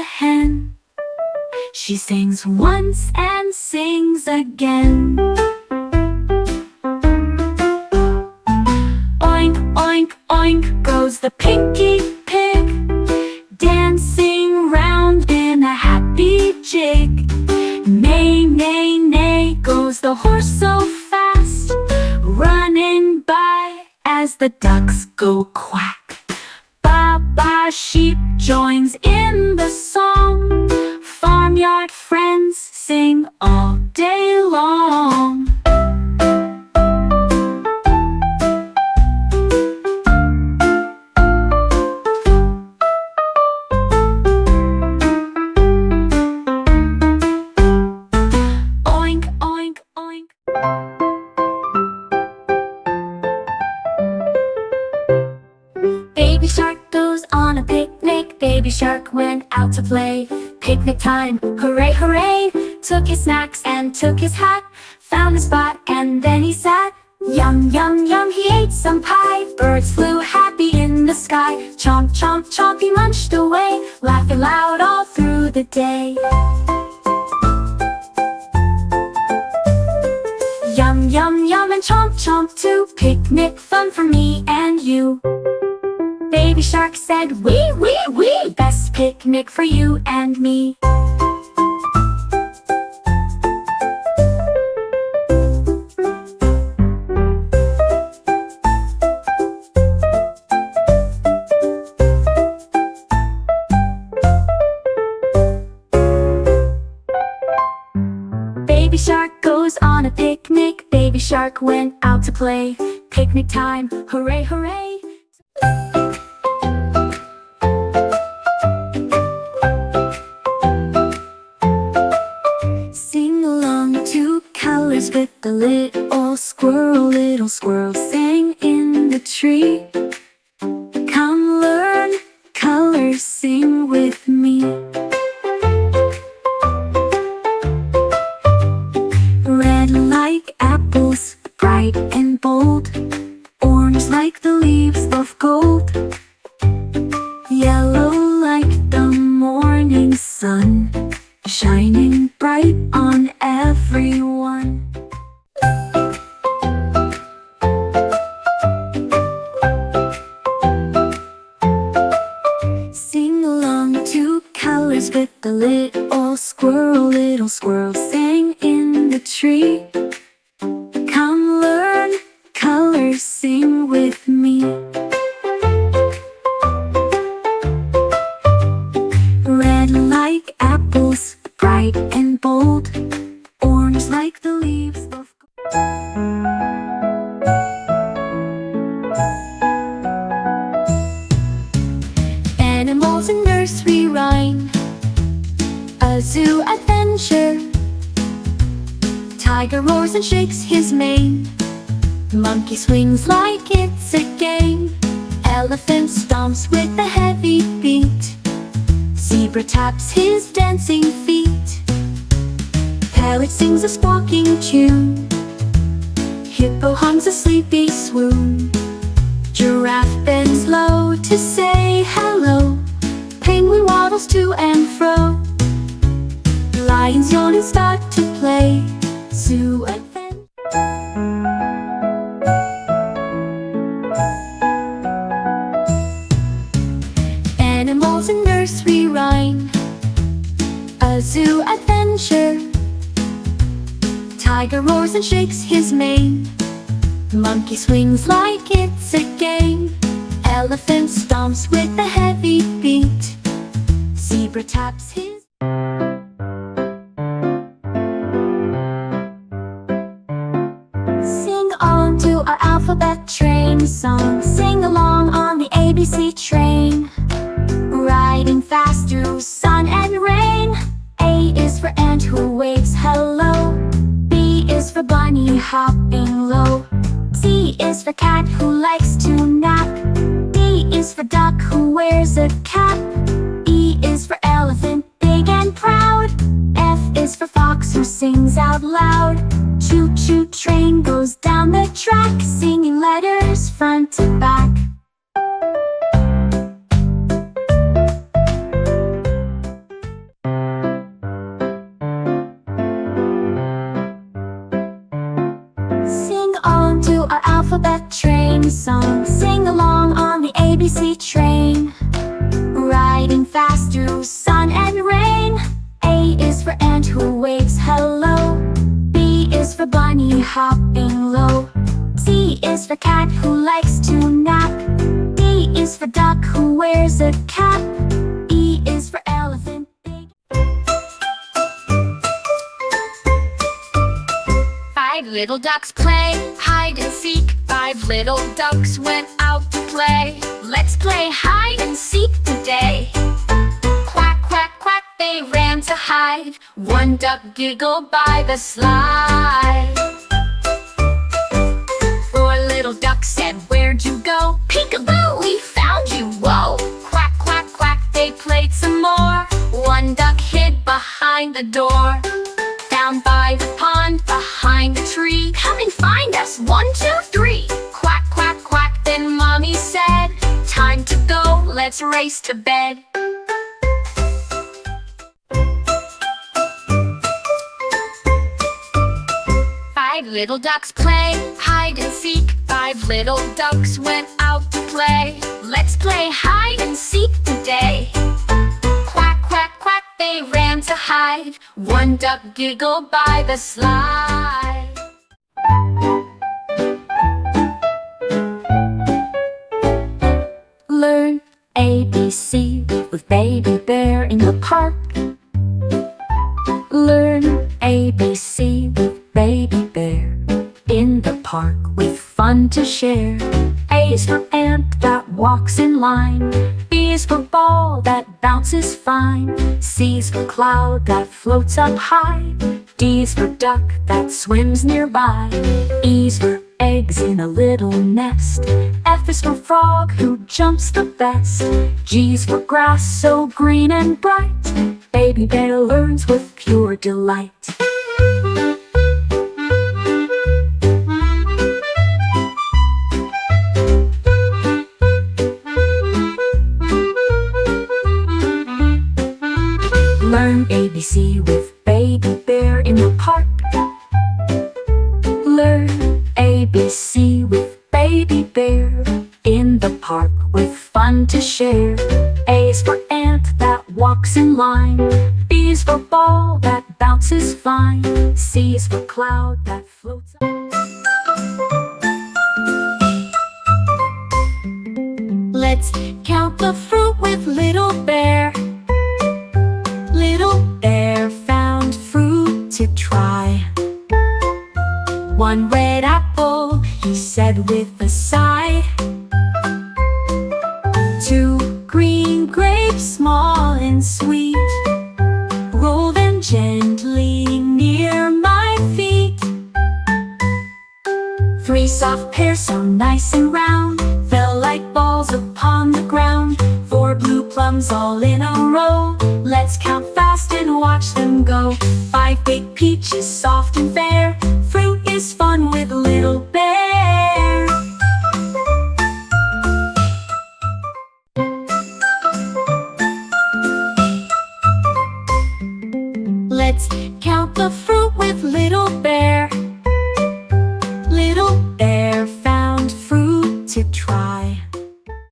the hen. She sings once and sings again. Oink, oink, oink goes the pinky pig, dancing round in a happy jig. Neigh, neigh, neigh goes the horse so fast, running by as the ducks go quack. Baa, baa, sheep joins in the song. Farmyard friends sing all day long. Oink, oink, oink. Baby shark goes on a picnic. Baby shark went out to play. Picnic time, hooray, hooray. Took his snacks and took his hat, found a spot and then he sat. Yum, yum, yum, he ate some pie. Birds flew happy in the sky. Chomp, chomp, chomp, he munched away, laughing loud all through the day. Yum, yum, yum, and chomp, chomp too. Picnic fun for me and you. Baby shark said, wee, wee, wee. Best picnic for you and me. Baby shark goes on a picnic. Baby shark went out to play. Picnic time, hooray, hooray. Sing along to colors with the little squirrel sang in the tree. Come learn colors, sing with me. Red like apples, bright and bold. Orange like the leaves of gold. Yellow like the morning sun, shining bright on everyone. Sing along to colors with the little squirrel sang in the tree. Come learn colors, sing with me. Red like apples, bright and bold. Orange like the leaves of gold. Animals in nursery rhyme. A zoo adventure. Tiger roars and shakes his mane. Monkey swings like it's a game. Elephant stomps with a heavy beat. Zebra taps his dancing feet. Parrot sings a squawking tune. Hippo hums a sleepy swoon. Giraffe bends low to say hello. Penguin waddles to and fro. Lions yawn and start to play. Zoo adventure. Animals in nursery rhyme. A zoo adventure. Tiger roars and shakes his mane. Monkey swings like it's a game. Elephant stomps with a heavy beat. Zebra taps his. Sing on to our alphabet train song. Sing along on the ABC train. Riding fast through sun and rain. A is for ant who waves hello. B is for bunny hopping low. C is for cat who likes to nap. D is for duck who wears a cap. E is for elephant, big and proud. F is for fox who sings out loud. Choo-choo train goes down the track, singing letters front to back. ABC train, riding fast through sun and rain. A is for ant who waves hello. B is for bunny hopping low. C is for cat who likes to nap. D is for duck who wears a cap. E is for elephant big. 5 little ducks play hide and seek. 5 little ducks went out to play. Let's play hide and seek today. Quack, quack, quack, they ran to hide. One duck giggled by the slide. 4 little ducks said, "Where'd you go?" "Peekaboo, we found you, whoa!" Quack, quack, quack, they played some more. One duck hid behind the door. Down by the pond, behind the tree. "Come and find us, 1, 2, 3." Quack, quack, quack, then Mommy said, "Time to go, let's race to bed." Five little ducks play hide and seek. 5 little ducks went out to play. Let's play hide and seek today. Quack, quack, quack, they ran to hide. One duck giggled by the slide. Learn ABC with Baby Bear in the park. Learn ABC with Baby Bear in the park with fun to share. A is for ant that walks in line. B is for ball that bounces fine. C is for cloud that floats up high. D is for duck that swims nearby. E is for eggs in a little nest. F is for frog who jumps the best. G is for grass so green and bright. Baby Bear learns with pure delight. Learn ABC with Baby Bear in the park. Learn ABC with Baby Bear in the park with fun to share. A is for ant that walks in line. B is for ball that bounces fine. C is for cloud that floats up. Let's count the fruit with Little Bear. Little Bear found fruit to try. 1 red apple, he said with a sigh. 2 green grapes, small and sweet. Roll them gently near my feet. 3 soft pears, so nice and round, fell like balls upon the ground. 4 blue plums all in a row, let's count fast and watch them go. 5 big peaches, soft and fair, fruit is fun with Little Bear. Let's count the fruit with Little Bear.